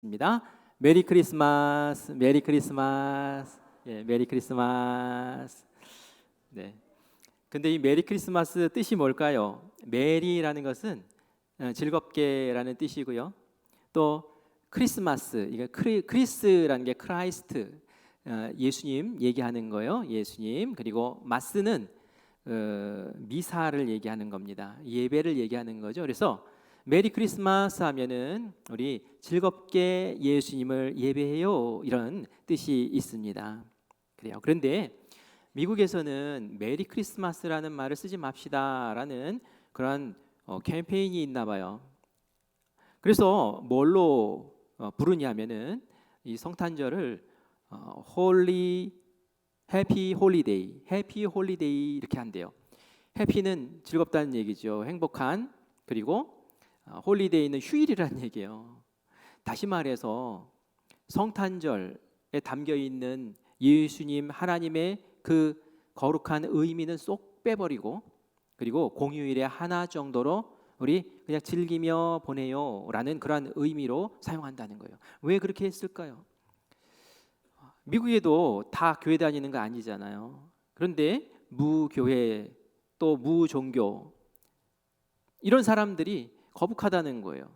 입니다. 메리 크리스마스, 메리 크리스마스, 예, 메리 크리스마스. 네. 근데 이 메리 크리스마스 뜻이 뭘까요? 메리라는 것은 즐겁게라는 뜻이고요. 또 크리스마스, 이게 크리스라는 게 크라이스트, 예수님 얘기하는 거예요. 예수님. 그리고 마스는 미사를 얘기하는 겁니다. 예배를 얘기하는 거죠. 그래서 메리 크리스마스 하면은 우리 즐겁게 예수님을 예배해요, 이런 뜻이 있습니다. 그래요. 그런데 미국에서는 메리 크리스마스라는 말을 쓰지 맙시다라는 그런 캠페인이 있나 봐요. 그래서 뭘로 부르냐면은 이 성탄절을 홀리 해피 홀리데이, 해피 홀리데이 이렇게 한대요. 해피는 즐겁다는 얘기죠. 행복한. 그리고 홀리데이는 휴일이라는 얘기예요. 다시 말해서 성탄절에 담겨 있는 예수님 하나님의 그 거룩한 의미는 쏙 빼버리고, 그리고 공휴일에 하나 정도로 우리 그냥 즐기며 보내요라는 그런 의미로 사용한다는 거예요. 왜 그렇게 했을까요? 미국에도 다 교회 다니는 거 아니잖아요. 그런데 무교회 또 무종교 이런 사람들이 거북하다는 거예요.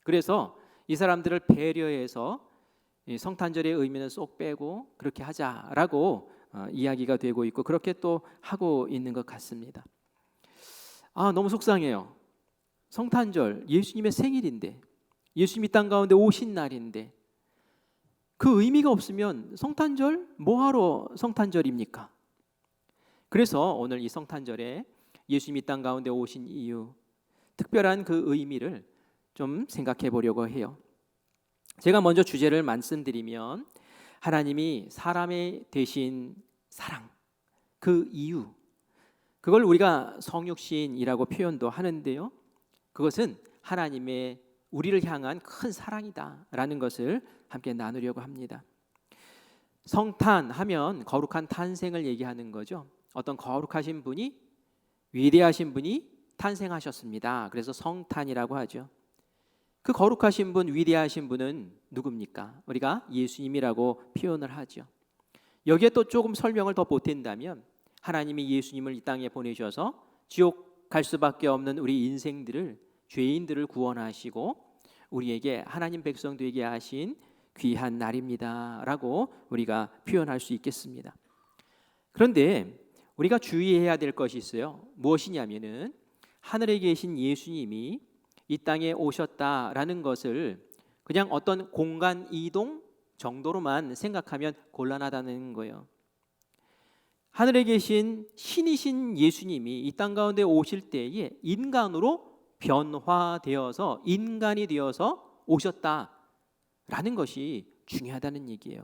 그래서 이 사람들을 배려해서 성탄절의 의미는 쏙 빼고 그렇게 하자라고 이야기가 되고 있고, 그렇게 또 하고 있는 것 같습니다. 너무 속상해요. 성탄절, 예수님의 생일인데, 예수님이 땅 가운데 오신 날인데 그 의미가 없으면 성탄절 뭐하러 성탄절입니까? 그래서 오늘 이 성탄절에 예수님이 땅 가운데 오신 이유, 특별한 그 의미를 좀 생각해 보려고 해요. 제가 먼저 주제를 말씀드리면, 하나님이 사람의 대신 사랑, 그 이유, 그걸 우리가 성육신이라고 표현도 하는데요, 그것은 하나님의 우리를 향한 큰 사랑이다라는 것을 함께 나누려고 합니다. 성탄하면 거룩한 탄생을 얘기하는 거죠. 어떤 거룩하신 분이, 위대하신 분이 탄생하셨습니다. 그래서 성탄이라고 하죠. 그 거룩하신 분, 위대하신 분은 누굽니까? 우리가 예수님이라고 표현을 하죠. 여기에 또 조금 설명을 더 보탠다면, 하나님이 예수님을 이 땅에 보내셔서 지옥 갈 수밖에 없는 우리 인생들을, 죄인들을 구원하시고 우리에게, 하나님 백성들에게 하신 귀한 날입니다 라고 우리가 표현할 수 있겠습니다. 그런데 우리가 주의해야 될 것이 있어요. 무엇이냐면은 하늘에 계신 예수님이 이 땅에 오셨다라는 것을 그냥 어떤 공간 이동 정도로만 생각하면 곤란하다는 거예요. 하늘에 계신 신이신 예수님이 이 땅 가운데 오실 때에 인간으로 변화되어서, 인간이 되어서 오셨다라는 것이 중요하다는 얘기예요.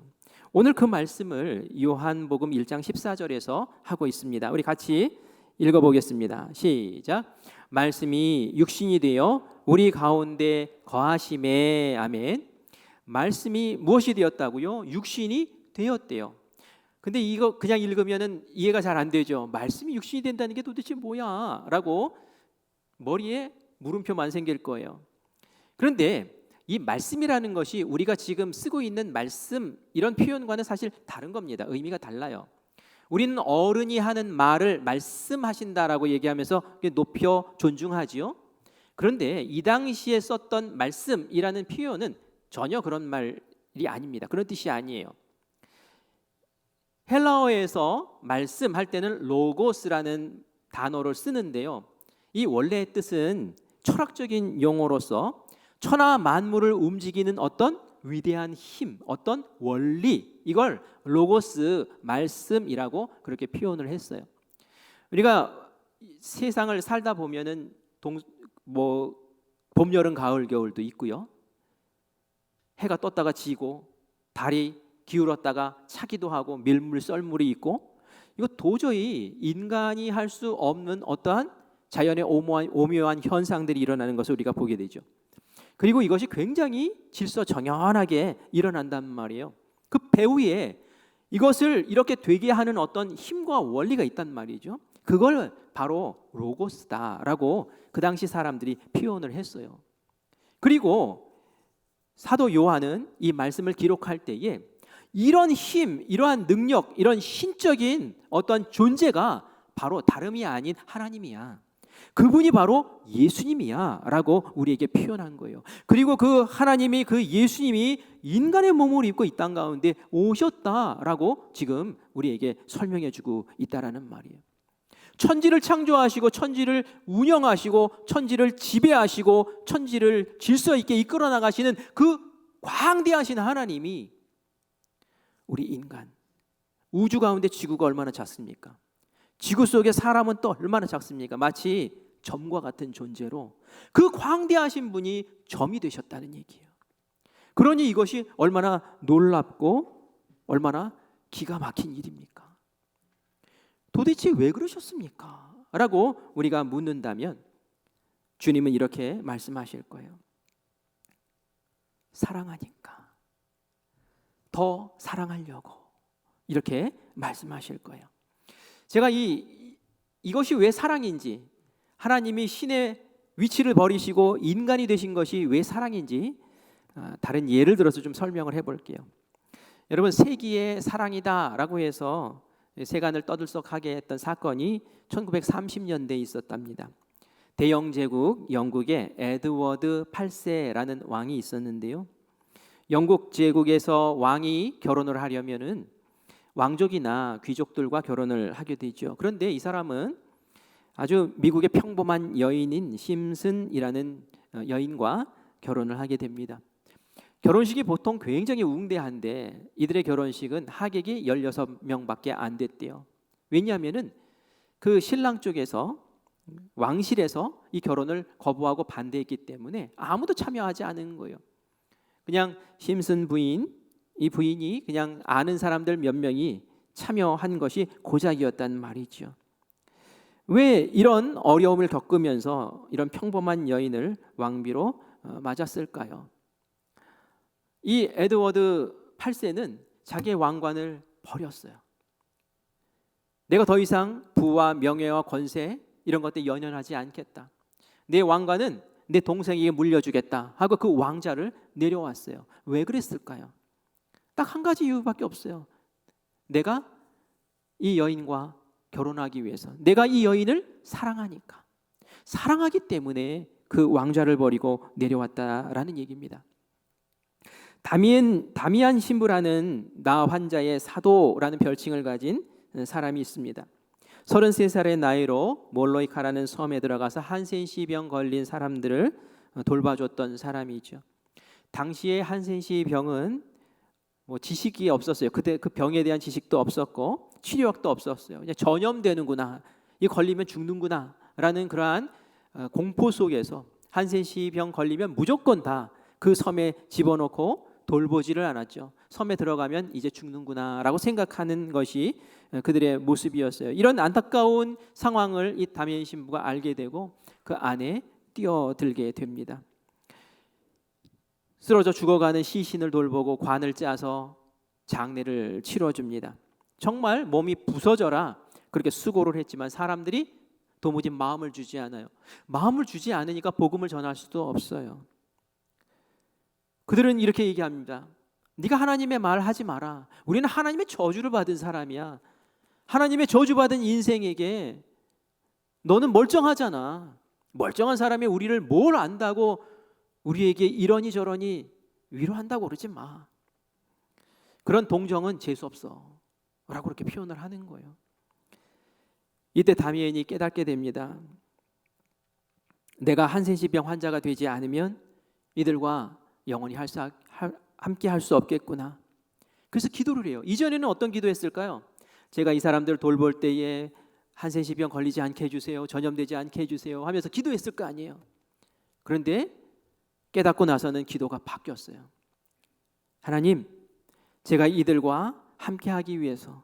오늘 그 말씀을 요한복음 1장 14절에서 하고 있습니다. 우리 같이 읽어보겠습니다. 시작. 말씀이 육신이 되어 우리 가운데 거하심에, 아멘. 말씀이 무엇이 되었다고요? 육신이 되었대요. 근데 이거 그냥 읽으면은 이해가 잘 안 되죠. 말씀이 육신이 된다는 게 도대체 뭐야? 라고 머리에 물음표만 생길 거예요. 그런데 이 말씀이라는 것이 우리가 지금 쓰고 있는 말씀, 이런 표현과는 사실 다른 겁니다. 의미가 달라요. 우리는 어른이 하는 말을 말씀하신다라고 얘기하면서 높여 존중하지요. 그런데 이 당시에 썼던 말씀이라는 표현은 전혀 그런 말이 아닙니다. 그런 뜻이 아니에요. 헬라어에서 말씀할 때는 로고스라는 단어를 쓰는데요, 이 원래의 뜻은 철학적인 용어로서 천하 만물을 움직이는 어떤 위대한 힘, 어떤 원리, 이걸 로고스, 말씀이라고 그렇게 표현을 했어요. 우리가 세상을 살다 보면은 봄, 여름, 가을, 겨울도 있고요, 해가 떴다가 지고 달이 기울었다가 차기도 하고 밀물, 썰물이 있고, 이거 도저히 인간이 할 수 없는 어떠한 자연의 오묘한 현상들이 일어나는 것을 우리가 보게 되죠. 그리고 이것이 굉장히 질서정연하게 일어난단 말이에요. 그 배후에 이것을 이렇게 되게 하는 어떤 힘과 원리가 있단 말이죠. 그걸 바로 로고스다라고 그 당시 사람들이 표현을 했어요. 그리고 사도 요한은 이 말씀을 기록할 때에 이런 힘, 이러한 능력, 이런 신적인 어떤 존재가 바로 다름이 아닌 하나님이야. 그분이 바로 예수님이야 라고 우리에게 표현한 거예요. 그리고 그 하나님이, 그 예수님이 인간의 몸을 입고 이 땅 가운데 오셨다라고 지금 우리에게 설명해 주고 있다라는 말이에요. 천지를 창조하시고 천지를 운영하시고 천지를 지배하시고 천지를 질서 있게 이끌어 나가시는 그 광대하신 하나님이 우리 인간, 우주 가운데 지구가 얼마나 작습니까? 지구 속에 사람은 또 얼마나 작습니까? 마치 점과 같은 존재로 그 광대하신 분이 점이 되셨다는 얘기예요. 그러니 이것이 얼마나 놀랍고 얼마나 기가 막힌 일입니까? 도대체 왜 그러셨습니까? 라고 우리가 묻는다면 주님은 이렇게 말씀하실 거예요. 사랑하니까, 더 사랑하려고 이렇게 말씀하실 거예요. 제가 이것이 왜 사랑인지, 하나님이 신의 위치를 버리시고 인간이 되신 것이 왜 사랑인지 다른 예를 들어서 좀 설명을 해볼게요. 여러분, 세기의 사랑이다라고 해서 세간을 떠들썩하게 했던 사건이 1930년대에 있었답니다. 대영 제국 영국에 에드워드 8세라는 왕이 있었는데요. 영국 제국에서 왕이 결혼을 하려면은 왕족이나 귀족들과 결혼을 하게 되죠. 그런데 이 사람은 아주 미국의 평범한 여인인 심슨이라는 여인과 결혼을 하게 됩니다. 결혼식이 보통 굉장히 웅대한데 이들의 결혼식은 하객이 16명밖에 안 됐대요. 왜냐하면은 그 신랑 쪽에서 왕실에서 이 결혼을 거부하고 반대했기 때문에 아무도 참여하지 않은 거예요. 그냥 심슨 부인, 이 부인이 그냥 아는 사람들 몇 명이 참여한 것이 고작이었단 말이죠. 왜 이런 어려움을 겪으면서 이런 평범한 여인을 왕비로 맞았을까요? 이 에드워드 8세는 자기의 왕관을 버렸어요. 내가 더 이상 부와 명예와 권세 이런 것들 연연하지 않겠다. 내 왕관은 내 동생에게 물려주겠다 하고 그 왕자를 내려왔어요. 왜 그랬을까요? 딱 한 가지 이유밖에 없어요. 내가 이 여인과 결혼하기 위해서, 내가 이 여인을 사랑하니까, 사랑하기 때문에 그 왕좌를 버리고 내려왔다라는 얘기입니다. 다미안 신부라는 나 환자의 사도라는 별칭을 가진 사람이 있습니다. 33살의 나이로 몰로이카라는 섬에 들어가서 한센시병 걸린 사람들을 돌봐줬던 사람이죠. 당시에 한센시 병은 지식이 없었어요. 그때 그 병에 대한 지식도 없었고 치료약도 없었어요. 그냥 전염되는구나, 이 걸리면 죽는구나 라는 그러한 공포 속에서 한센시 병 걸리면 무조건 다 그 섬에 집어넣고 돌보지를 않았죠. 섬에 들어가면 이제 죽는구나 라고 생각하는 것이 그들의 모습이었어요. 이런 안타까운 상황을 이 다미안 신부가 알게 되고 그 안에 뛰어들게 됩니다. 쓰러져 죽어가는 시신을 돌보고 관을 짜서 장례를 치러줍니다. 정말 몸이 부서져라 그렇게 수고를 했지만 사람들이 도무지 마음을 주지 않아요. 마음을 주지 않으니까 복음을 전할 수도 없어요. 그들은 이렇게 얘기합니다. 네가 하나님의 말 하지 마라. 우리는 하나님의 저주를 받은 사람이야. 하나님의 저주받은 인생에게 너는 멀쩡하잖아. 멀쩡한 사람이 우리를 뭘 안다고 우리에게 이러니 저러니 위로한다고 그러지 마. 그런 동정은 재수 없어 라고 그렇게 표현을 하는 거예요. 이때 다미안이 깨닫게 됩니다. 내가 한센시병 환자가 되지 않으면 이들과 영원히 함께 할 수 없겠구나. 그래서 기도를 해요. 이전에는 어떤 기도했을까요? 제가 이 사람들을 돌볼 때에 한센시병 걸리지 않게 해주세요, 전염되지 않게 해주세요 하면서 기도했을 거 아니에요. 그런데 깨닫고 나서는 기도가 바뀌었어요. 하나님, 제가 이들과 함께 하기 위해서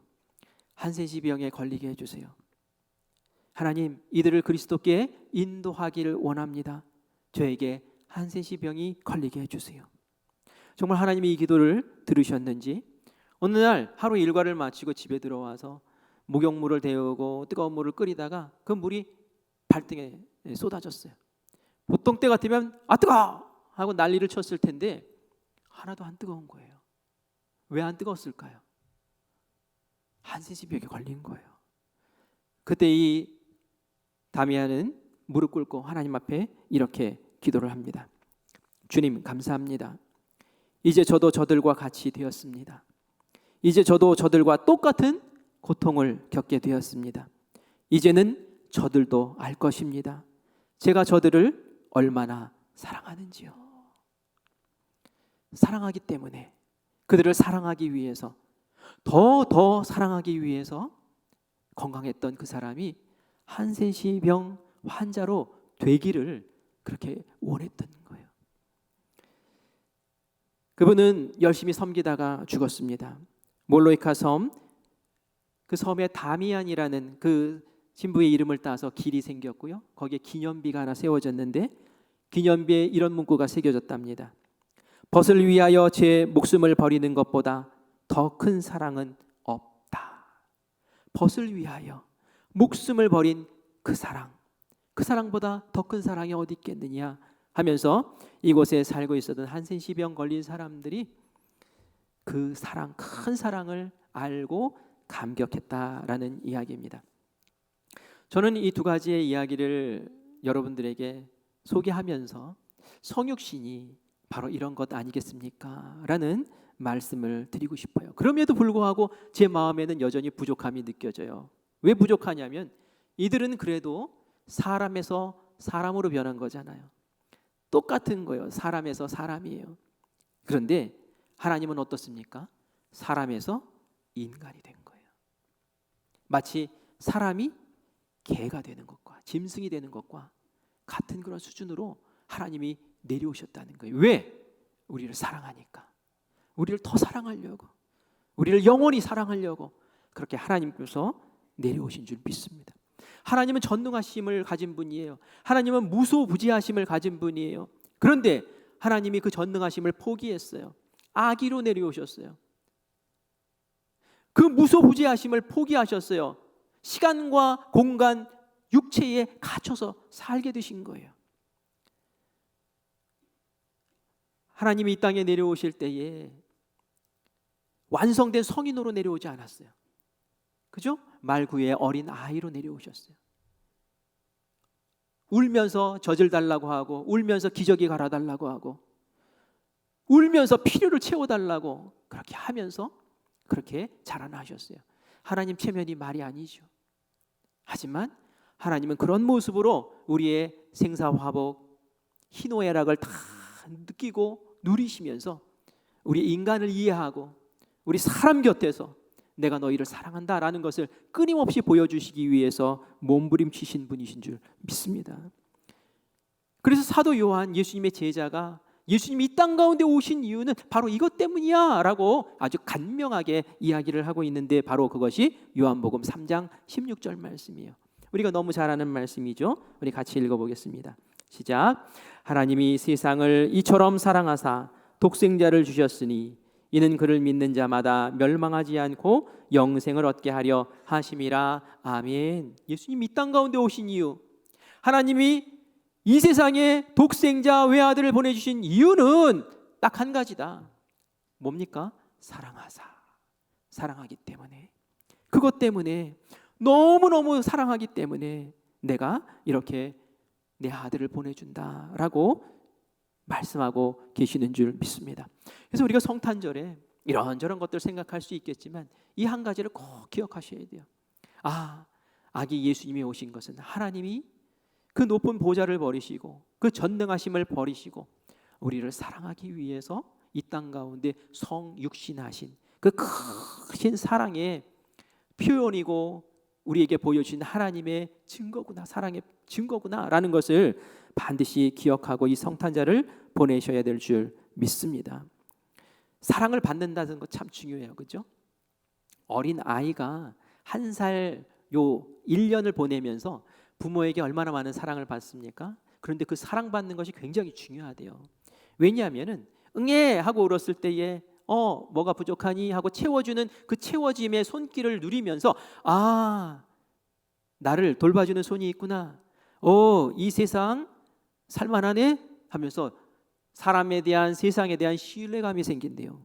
한센시병에 걸리게 해주세요. 하나님, 이들을 그리스도께 인도하기를 원합니다. 저에게 한센시병이 걸리게 해주세요. 정말 하나님이 이 기도를 들으셨는지 어느 날 하루 일과를 마치고 집에 들어와서 목욕물을 데우고 뜨거운 물을 끓이다가 그 물이 발등에 쏟아졌어요. 보통 때 같으면 아 뜨거워 하고 난리를 쳤을 텐데 하나도 안 뜨거운 거예요. 왜 안 뜨거웠을까요? 한센시병에 걸린 거예요. 그때 이 다미아는 무릎 꿇고 하나님 앞에 이렇게 기도를 합니다. 주님, 감사합니다. 이제 저도 저들과 같이 되었습니다. 이제 저도 저들과 똑같은 고통을 겪게 되었습니다. 이제는 저들도 알 것입니다. 제가 저들을 얼마나 사랑하는지요. 사랑하기 때문에, 그들을 사랑하기 위해서, 더 사랑하기 위해서 건강했던 그 사람이 한센시병 환자로 되기를 그렇게 원했던 거예요. 그분은 열심히 섬기다가 죽었습니다. 몰로이카 섬, 그 섬에 다미안이라는 그 신부의 이름을 따서 길이 생겼고요. 거기에 기념비가 하나 세워졌는데 기념비에 이런 문구가 새겨졌답니다. 벗을 위하여 제 목숨을 버리는 것보다 더 큰 사랑은 없다. 벗을 위하여 목숨을 버린 그 사랑보다 더 큰 사랑이 어디 있겠느냐 하면서 이곳에 살고 있었던 한센시병 걸린 사람들이 그 사랑, 큰 사랑을 알고 감격했다라는 이야기입니다. 저는 이 두 가지의 이야기를 여러분들에게 소개하면서 성육신이 바로 이런 것 아니겠습니까? 라는 말씀을 드리고 싶어요. 그럼에도 불구하고 제 마음에는 여전히 부족함이 느껴져요. 왜 부족하냐면 이들은 그래도 사람에서 사람으로 변한 거잖아요. 똑같은 거예요. 사람에서 사람이에요. 그런데 하나님은 어떻습니까? 사람에서 인간이 된 거예요. 마치 사람이 개가 되는 것과 짐승이 되는 것과 같은 그런 수준으로 하나님이 내려오셨다는 거예요. 왜? 우리를 사랑하니까. 우리를 더 사랑하려고, 우리를 영원히 사랑하려고 그렇게 하나님께서 내려오신 줄 믿습니다. 하나님은 전능하심을 가진 분이에요. 하나님은 무소부지하심을 가진 분이에요. 그런데 하나님이 그 전능하심을 포기했어요. 아기로 내려오셨어요. 그 무소부지하심을 포기하셨어요. 시간과 공간, 육체에 갇혀서 살게 되신 거예요. 하나님이 이 땅에 내려오실 때에 완성된 성인으로 내려오지 않았어요. 그죠? 말구의 어린 아이로 내려오셨어요. 울면서 젖을 달라고 하고, 울면서 기저귀 갈아달라고 하고, 울면서 필요를 채워달라고 그렇게 하면서 그렇게 자라나셨어요. 하나님 체면이 말이 아니죠. 하지만 하나님은 그런 모습으로 우리의 생사화복, 희노애락을 다 느끼고 누리시면서 우리 인간을 이해하고 우리 사람 곁에서 내가 너희를 사랑한다라는 것을 끊임없이 보여주시기 위해서 몸부림치신 분이신 줄 믿습니다. 그래서 사도 요한, 예수님의 제자가 예수님이 이 땅 가운데 오신 이유는 바로 이것 때문이야 라고 아주 간명하게 이야기를 하고 있는데 바로 그것이 요한복음 3장 16절 말씀이에요. 우리가 너무 잘 아는 말씀이죠. 우리 같이 읽어보겠습니다. 시작. 하나님이 세상을 이처럼 사랑하사 독생자를 주셨으니 이는 그를 믿는 자마다 멸망하지 않고 영생을 얻게 하려 하심이라. 아멘. 예수님 이 땅 가운데 오신 이유, 하나님이 이 세상에 독생자 외아들을 보내주신 이유는 딱 한 가지다. 뭡니까? 사랑하사. 사랑하기 때문에, 그것 때문에, 너무너무 사랑하기 때문에 내가 이렇게 내 아들을 보내준다라고 말씀하고 계시는 줄 믿습니다. 그래서 우리가 성탄절에 이런저런 것들 생각할 수 있겠지만 이 한 가지를 꼭 기억하셔야 돼요. 아기 예수님이 오신 것은 하나님이 그 높은 보좌를 버리시고 그 전능하심을 버리시고 우리를 사랑하기 위해서 이 땅 가운데 성육신하신 그 크신 사랑의 표현이고 우리에게 보여주신 하나님의 증거구나, 사랑의 증거구나라는 것을 반드시 기억하고 이 성탄절을 보내셔야 될 줄 믿습니다. 사랑을 받는다는 것 참 중요해요. 그렇죠? 어린 아이가 1살 1년을 보내면서 부모에게 얼마나 많은 사랑을 받습니까? 그런데 그 사랑받는 것이 굉장히 중요하대요. 왜냐하면은 응애 하고 울었을 때에 뭐가 부족하니 하고 채워주는 그 채워짐의 손길을 누리면서 나를 돌봐주는 손이 있구나. 이 세상 살만하네 하면서 사람에 대한, 세상에 대한 신뢰감이 생긴대요.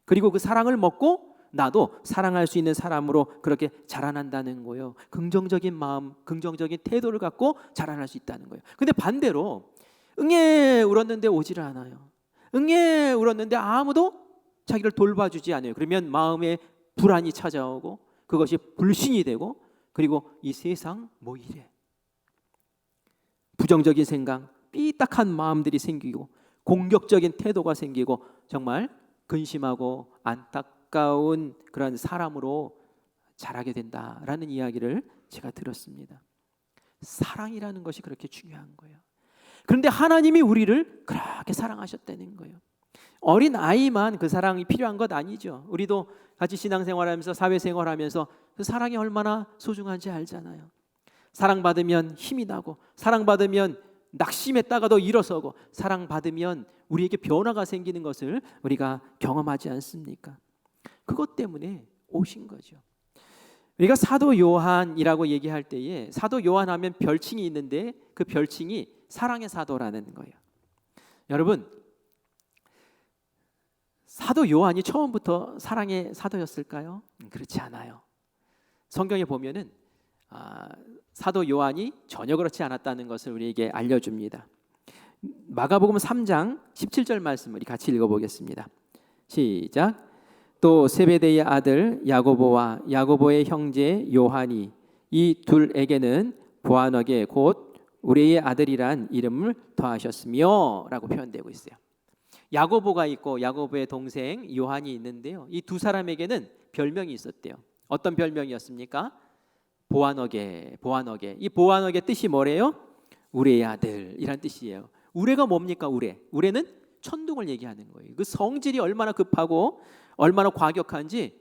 그리고 그 사랑을 먹고 나도 사랑할 수 있는 사람으로 그렇게 자라난다는 거예요. 긍정적인 마음, 긍정적인 태도를 갖고 자라날 수 있다는 거예요. 근데 반대로 응애 울었는데 오지를 않아요. 응애 울었는데 아무도 자기를 돌봐주지 않아요. 그러면 마음에 불안이 찾아오고 그것이 불신이 되고, 그리고 이 세상 뭐 이래, 부정적인 생각, 삐딱한 마음들이 생기고 공격적인 태도가 생기고 정말 근심하고 안타까운 그런 사람으로 자라게 된다라는 이야기를 제가 들었습니다. 사랑이라는 것이 그렇게 중요한 거예요. 그런데 하나님이 우리를 그렇게 사랑하셨다는 거예요. 어린 아이만 그 사랑이 필요한 것 아니죠. 우리도 같이 신앙생활하면서 사회생활하면서 그 사랑이 얼마나 소중한지 알잖아요. 사랑받으면 힘이 나고, 사랑받으면 낙심했다가도 일어서고, 사랑받으면 우리에게 변화가 생기는 것을 우리가 경험하지 않습니까? 그것 때문에 오신 거죠. 우리가 사도 요한이라고 얘기할 때에 사도 요한 하면 별칭이 있는데 그 별칭이 사랑의 사도라는 거예요. 여러분, 사도 요한이 처음부터 사랑의 사도였을까요? 그렇지 않아요. 성경에 보면은 사도 요한이 전혀 그렇지 않았다는 것을 우리에게 알려줍니다. 마가복음 3장 17절 말씀 우리 같이 읽어보겠습니다. 시작. 또 세베대의 아들 야고보와 야고보의 형제 요한이 이 둘에게는 보아너게 곧 우리의 아들이란 이름을 더하셨으며 라고 표현되고 있어요. 야고보가 있고 야고보의 동생 요한이 있는데요, 이 두 사람에게는 별명이 있었대요. 어떤 별명이었습니까? 보아너게. 이 보아너게 뜻이 뭐래요? 우레의 아들이란 뜻이에요. 우레가 뭡니까? 우레는 천둥을 얘기하는 거예요. 그 성질이 얼마나 급하고 얼마나 과격한지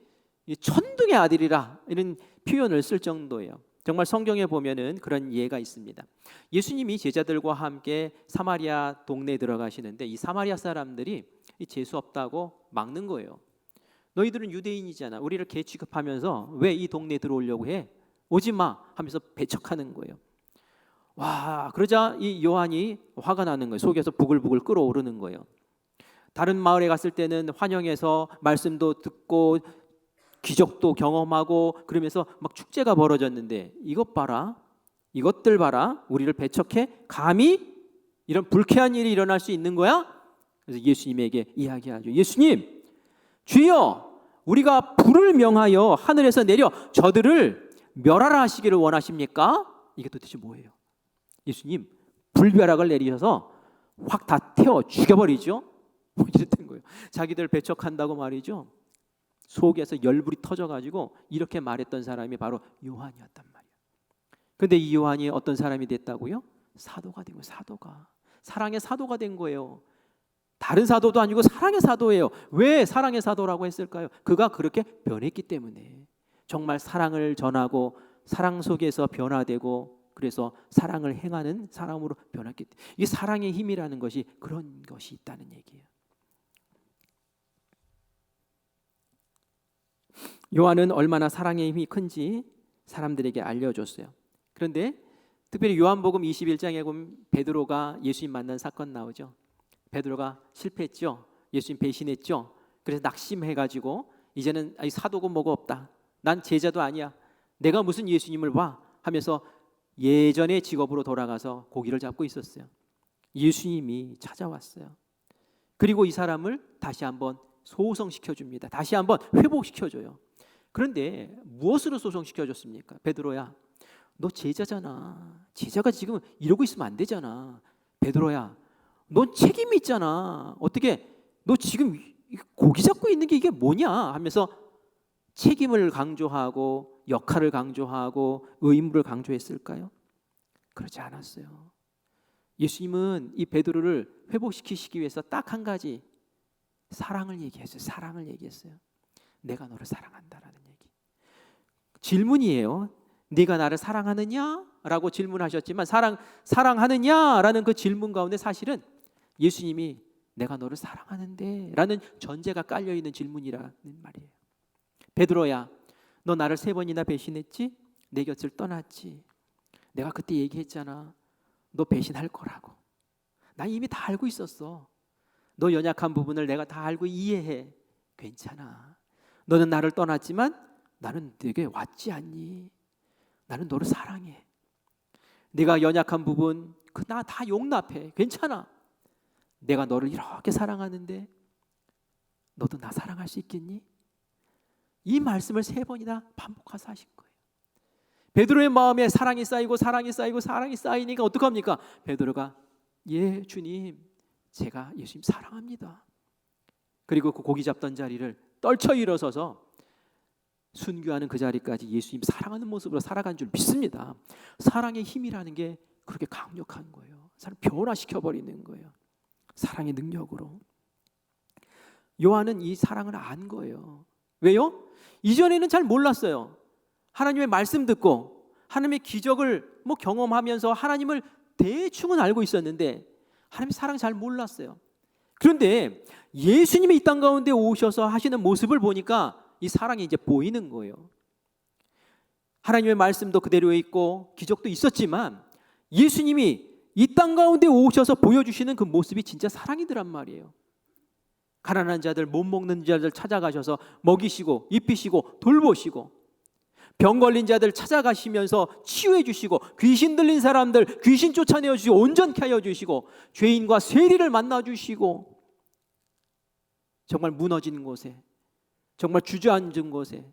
천둥의 아들이라 이런 표현을 쓸 정도예요. 정말 성경에 보면은 그런 예가 있습니다. 예수님이 제자들과 함께 사마리아 동네에 들어가시는데 이 사마리아 사람들이 재수 없다고 막는 거예요. 너희들은 유대인이잖아. 우리를 개 취급하면서 왜 이 동네에 들어오려고 해? 오지 마 하면서 배척하는 거예요. 와, 그러자 이 요한이 화가 나는 거예요. 속에서 부글부글 끓어오르는 거예요. 다른 마을에 갔을 때는 환영해서 말씀도 듣고 기적도 경험하고 그러면서 막 축제가 벌어졌는데 이것들 봐라, 우리를 배척해? 감히 이런 불쾌한 일이 일어날 수 있는 거야? 그래서 예수님에게 이야기하죠. 예수님, 주여, 우리가 불을 명하여 하늘에서 내려 저들을 멸하라 하시기를 원하십니까? 이게 도대체 뭐예요? 예수님, 불벼락을 내리셔서 확 다 태워 죽여버리죠. 뭐 이랬던 거예요. 자기들 배척한다고 말이죠. 속에서 열불이 터져가지고 이렇게 말했던 사람이 바로 요한이었단 말이에요. 근데 이 요한이 어떤 사람이 됐다고요? 사도가 된 거예요. 사랑의 사도가 된 거예요. 다른 사도도 아니고 사랑의 사도예요. 왜 사랑의 사도라고 했을까요? 그가 그렇게 변했기 때문에. 정말 사랑을 전하고 사랑 속에서 변화되고 그래서 사랑을 행하는 사람으로 변했기 때문에. 이게 사랑의 힘이라는 것이 그런 것이 있다는 얘기예요. 요한은 얼마나 사랑의 힘이 큰지 사람들에게 알려줬어요. 그런데 특별히 요한복음 21장에 보면 베드로가 예수님 만난 사건 나오죠. 베드로가 실패했죠. 예수님 배신했죠. 그래서 낙심해가지고 이제는 사도고 뭐고 없다. 난 제자도 아니야. 내가 무슨 예수님을 봐 하면서 예전의 직업으로 돌아가서 고기를 잡고 있었어요. 예수님이 찾아왔어요. 그리고 이 사람을 다시 한번 소성시켜줍니다. 다시 한번 회복시켜줘요. 그런데 무엇으로 소성시켜줬습니까? 베드로야, 너 제자잖아. 제자가 지금 이러고 있으면 안 되잖아. 베드로야, 넌 책임이 있잖아. 어떻게 너 지금 고기 잡고 있는 게 이게 뭐냐 하면서 책임을 강조하고 역할을 강조하고 의무를 강조했을까요? 그렇지 않았어요. 예수님은 이 베드로를 회복시키시기 위해서 딱 한 가지 사랑을 얘기했어요. 내가 너를 사랑한다라는 얘기. 질문이에요. 네가 나를 사랑하느냐? 라고 질문하셨지만 사랑하느냐라는 그 질문 가운데 사실은 예수님이 내가 너를 사랑하는데 라는 전제가 깔려있는 질문이라는 말이에요. 베드로야, 너 나를 3번이나 배신했지? 내 곁을 떠났지? 내가 그때 얘기했잖아. 너 배신할 거라고. 나 이미 다 알고 있었어. 너 연약한 부분을 내가 다 알고 이해해. 괜찮아. 너는 나를 떠났지만 나는 네게 왔지 않니? 나는 너를 사랑해. 네가 연약한 부분 나 다 용납해. 괜찮아. 내가 너를 이렇게 사랑하는데 너도 나 사랑할 수 있겠니? 이 말씀을 3번이나 반복해서 하신 거예요. 베드로의 마음에 사랑이 쌓이고 사랑이 쌓이고 사랑이 쌓이니까 어떡합니까? 베드로가 예 주님, 제가 예수님 사랑합니다. 그리고 그 고기 잡던 자리를 떨쳐 일어서서 순교하는 그 자리까지 예수님 사랑하는 모습으로 살아간 줄 믿습니다. 사랑의 힘이라는 게 그렇게 강력한 거예요. 사람 변화시켜버리는 거예요. 사랑의 능력으로. 요한은 이 사랑을 안 거예요. 왜요? 이전에는 잘 몰랐어요. 하나님의 말씀 듣고 하나님의 기적을 경험하면서 하나님을 대충은 알고 있었는데 하나님의 사랑 잘 몰랐어요. 그런데 예수님이 이 땅 가운데 오셔서 하시는 모습을 보니까 이 사랑이 이제 보이는 거예요. 하나님의 말씀도 그대로 있고 기적도 있었지만 예수님이 이 땅 가운데 오셔서 보여주시는 그 모습이 진짜 사랑이더란 말이에요. 가난한 자들, 못 먹는 자들 찾아가셔서 먹이시고 입히시고 돌보시고, 병 걸린 자들 찾아가시면서 치유해 주시고, 귀신 들린 사람들 귀신 쫓아내어 주시고 온전케 하여 주시고, 죄인과 세리를 만나 주시고, 정말 무너진 곳에, 정말 주저앉은 곳에,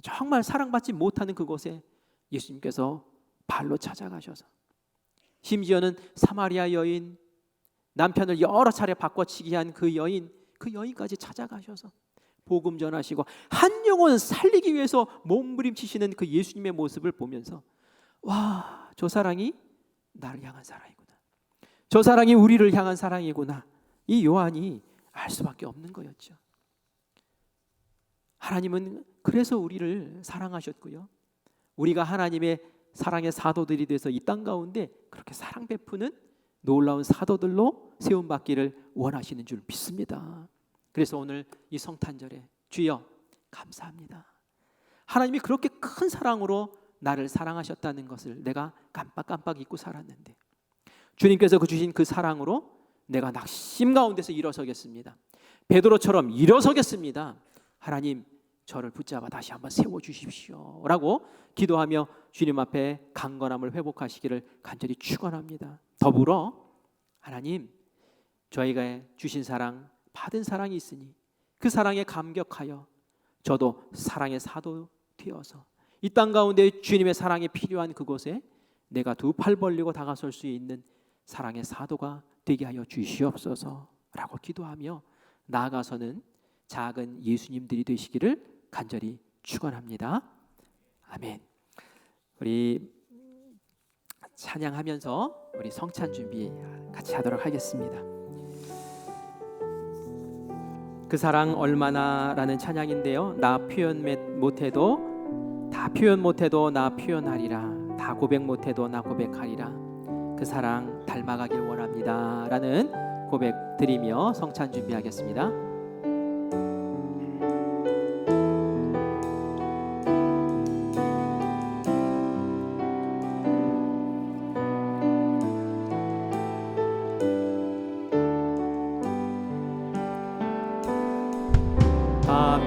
정말 사랑받지 못하는 그곳에 예수님께서 발로 찾아가셔서, 심지어는 사마리아 여인, 남편을 여러 차례 바꿔치기 한 그 여인까지 찾아가셔서 복음 전하시고 한 영혼 살리기 위해서 몸부림치시는 그 예수님의 모습을 보면서 와, 저 사랑이 나를 향한 사랑이구나, 저 사랑이 우리를 향한 사랑이구나, 이 요한이 알 수밖에 없는 거였죠. 하나님은 그래서 우리를 사랑하셨고요, 우리가 하나님의 사랑의 사도들이 돼서 이 땅 가운데 그렇게 사랑 베푸는 놀라운 사도들로 세움받기를 원하시는 줄 믿습니다. 그래서 오늘 이 성탄절에 주여 감사합니다. 하나님이 그렇게 큰 사랑으로 나를 사랑하셨다는 것을 내가 깜빡깜빡 잊고 살았는데, 주님께서 주신 그 사랑으로 내가 낙심 가운데서 일어서겠습니다. 베드로처럼 일어서겠습니다. 하나님, 저를 붙잡아 다시 한번 세워주십시오 라고 기도하며 주님 앞에 강건함을 회복하시기를 간절히 축원합니다. 더불어 하나님, 저희가 주신 사랑, 받은 사랑이 있으니 그 사랑에 감격하여 저도 사랑의 사도 되어서 이 땅 가운데 주님의 사랑이 필요한 그곳에 내가 2팔 벌리고 다가설 수 있는 사랑의 사도가 되게 하여 주시옵소서 라고 기도하며 나아가서는 작은 예수님들이 되시기를 간절히 축원합니다. 아멘. 우리 찬양하면서 우리 성찬 준비 같이 하도록 하겠습니다. 그 사랑 얼마나라는 찬양인데요, 나 표현 못해도 다 표현 못해도 나 표현하리라, 다 고백 못해도 나 고백하리라, 그 사랑 닮아가길 원합니다 라는 고백 드리며 성찬 준비하겠습니다. 다